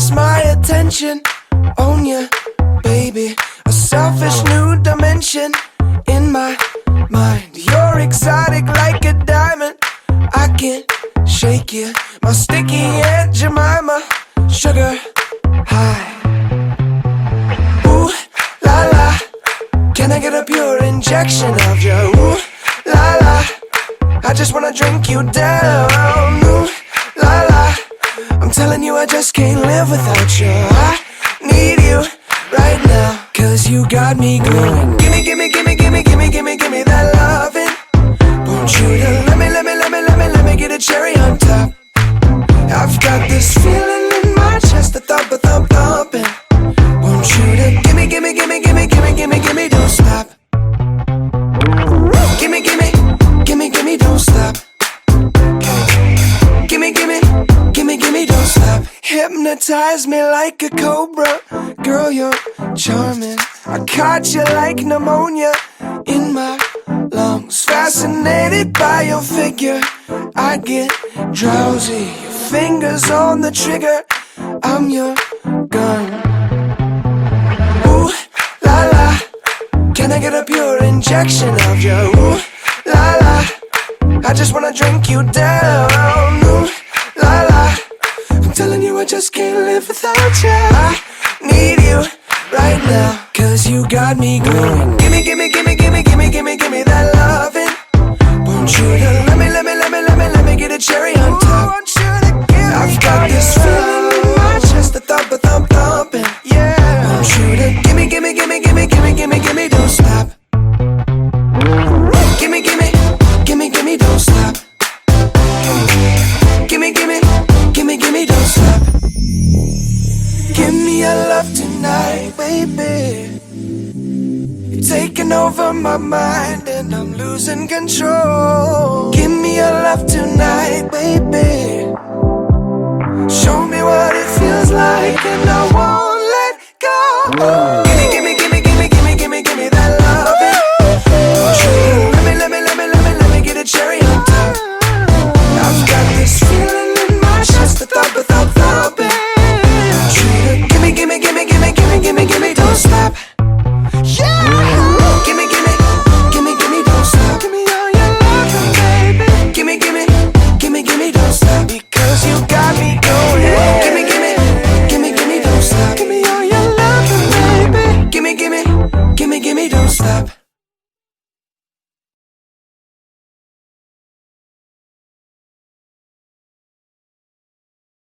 just my attention on you, baby. A selfish new dimension in my mind. You're exotic like a diamond. I can't shake you. My sticky Aunt Jemima, sugar high. Ooh la la, can I get a pure injection of you? Ooh la la, I just wanna drink you down. Ooh la la, I'm telling you I just can't live without you. I need you right now, 'cause you got me going. Gimme, gimme, gimme, gimme, gimme, gimme, gimme that lovin'. Won't you to let me get a cherry on top. I've got this feeling in my chest, a thump, thumping. Won't you to gimme, gimme, gimme, gimme, gimme, gimme, gimme, don't stop. Gimme, gimme, gimme, gimme, don't stop. Gimme, gimme, gimme, gimme, don't stop. Hypnotize me like a cobra. Girl, you're charming. I caught you like pneumonia in my lungs. Fascinated by your figure, I get drowsy. Your fingers on the trigger, I'm your gun. Ooh la la, can I get a pure injection of you? Ooh la la, I just wanna drink you down. Ooh la la, I'm telling you I just can't live without you. I need you right now, 'cause you got me going. Gimme, gimme, gimme, gimme, gimme, gimme, gimme that lovin'. Won't you to let me get a cherry on top. I've got this feeling in my chest, a thump, thumping. Yeah. Won't you to gimme, gimme, gimme, gimme, gimme, gimme, gimme, don't stop. Gimme, gimme, gimme, gimme, don't stop. Gimme, gimme, gimme, gimme, don't stop. Give me your love tonight, baby. You're taking over my mind and I'm losing control. Give me your love tonight, baby. Show me what it feels like and I won't let go.